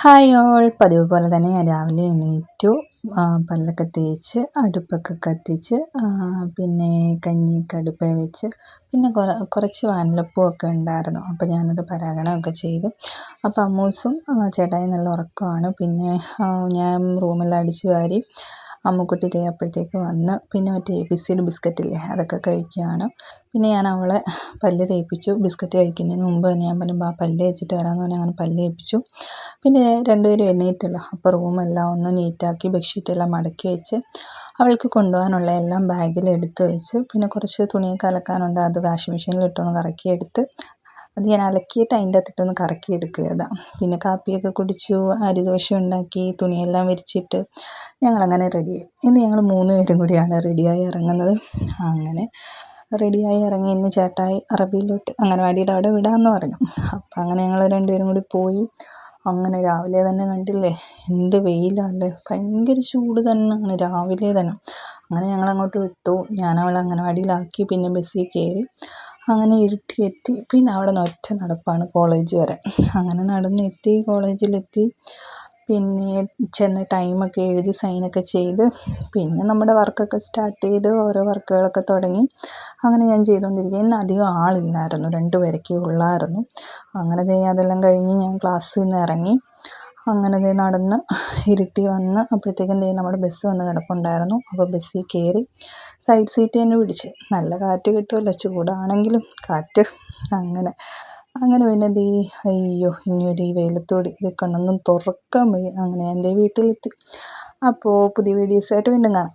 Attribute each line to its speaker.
Speaker 1: Hi all, പതിവ് പോലെ തന്നെ ഞാൻ രാവിലെ എണീറ്റു. പല്ലൊക്കെ തേച്ച് അടുപ്പൊക്കെ കത്തിച്ച് പിന്നെ കഞ്ഞിയൊക്കെ അടുപ്പിൽ വെച്ച് പിന്നെ കുറച്ച് വാനിലപ്പൂവൊക്കെ ഉണ്ടായിരുന്നു. അപ്പോൾ ഞാനത് പരാഗണമൊക്കെ ചെയ്തു. അപ്പോൾ അമ്മൂസും ചേട്ടായി നല്ല ഉറക്കമാണ്. പിന്നെ ഞാൻ റൂമെല്ലാം അടിച്ചു വാരി അമ്മുക്കുട്ടി ദേ അപ്പോഴത്തേക്ക് വന്ന് പിന്നെ മറ്റേ ABCD ബിസ്ക്കറ്റില്ലേ അതൊക്കെ കഴിക്കുകയാണ്. പിന്നെ ഞാൻ അവളെ പല്ല് തേപ്പിച്ചു. ബിസ്ക്കറ്റ് കഴിക്കുന്നതിന് മുമ്പ് തന്നെ ഞാൻ പറഞ്ഞു പല്ല് തേച്ചിട്ട് വരാമെന്ന് പറഞ്ഞാൽ അങ്ങനെ പല്ല് തേപ്പിച്ചു. പിന്നെ രണ്ടുപേരും എണീറ്റല്ലോ, അപ്പോൾ റൂമെല്ലാം ഒന്ന് നീറ്റാക്കി ബെഡ്ഷീറ്റെല്ലാം മടക്കി വെച്ച് അവൾക്ക് കൊണ്ടുപോകാനുള്ള എല്ലാം ബാഗിൽ എടുത്ത് വെച്ച് പിന്നെ കുറച്ച് തുണിയൊക്കെ അലക്കാനുണ്ട്, അത് വാഷിംഗ് മെഷീനിലിട്ടൊന്ന് കറക്കിയെടുത്ത് അത് ഞാൻ അലക്കിയിട്ട് അതിൻ്റെ അകത്തിട്ടൊന്ന് കറക്കി എടുക്കുകയാണ്. പിന്നെ കാപ്പിയൊക്കെ കുടിച്ചു, അരിദോശ ഉണ്ടാക്കി, തുണിയെല്ലാം വിരിച്ചിട്ട് ഞങ്ങളങ്ങനെ റെഡിയായി. ഇന്ന് ഞങ്ങൾ 3 പേരും കൂടിയാണ് റെഡിയായി ഇറങ്ങുന്നത്. അങ്ങനെ റെഡിയായി ഇറങ്ങി. ഇന്ന് ചേട്ടായി അറബിയിലോട്ട് അംഗനവാടിയുടെ അവിടെ വിടാമെന്ന് പറഞ്ഞു. അപ്പം അങ്ങനെ ഞങ്ങൾ രണ്ടുപേരും കൂടി പോയി. അങ്ങനെ രാവിലെ തന്നെ കണ്ടില്ലേ എന്ത് വെയിലല്ലേ, ഭയങ്കര ചൂട് തന്നെയാണ് രാവിലെ തന്നെ. അങ്ങനെ ഞങ്ങളങ്ങോട്ട് വിട്ടു. ഞാൻ അവളെ അംഗനവാടിയിലാക്കി പിന്നെ ബസ്സിൽ കയറി. അങ്ങനെ ഇരുട്ടിയെത്തി. പിന്നെ അവിടെ നിന്ന് ഒറ്റ നടപ്പാണ് കോളേജ് വരെ. അങ്ങനെ നടന്നെത്തി, കോളേജിലെത്തി. പിന്നെ ചെന്ന് ടൈമൊക്കെ എഴുതി സൈനൊക്കെ ചെയ്ത് പിന്നെ നമ്മുടെ വർക്കൊക്കെ സ്റ്റാർട്ട് ചെയ്ത് ഓരോ വർക്കുകളൊക്കെ തുടങ്ങി. അങ്ങനെ ഞാൻ ചെയ്തുകൊണ്ടിരിക്കുക. ഇന്ന് അധികം ആളില്ലായിരുന്നു, 2 പേരൊക്കെ ഉള്ളായിരുന്നു. അങ്ങനെ അതെല്ലാം കഴിഞ്ഞ് ഞാൻ ക്ലാസ്സിൽ നിന്ന് ഇറങ്ങി. അങ്ങനെ നടന്ന് ഇരുട്ടി വന്ന് അപ്പോഴത്തേക്കും നമ്മുടെ ബസ് വന്ന് കിടപ്പുണ്ടായിരുന്നു. അപ്പോൾ ബസ്സിൽ കയറി സൈഡ് സീറ്റ് തന്നെ പിടിച്ച്. നല്ല കാറ്റ് കിട്ടുമല്ലോ, ചൂടാണെങ്കിലും കാറ്റ്. അങ്ങനെ പിന്നെ അയ്യോ ഇനിയൊരു ഈ വെയിലത്തോടി ഇത് കണ്ണൊന്നും തുറക്കാൻ വയ്യ. അങ്ങനെ എൻ്റെ വീട്ടിലെത്തി. അപ്പോൾ പുതിയ വീഡിയോസായിട്ട് വീണ്ടും കാണാം.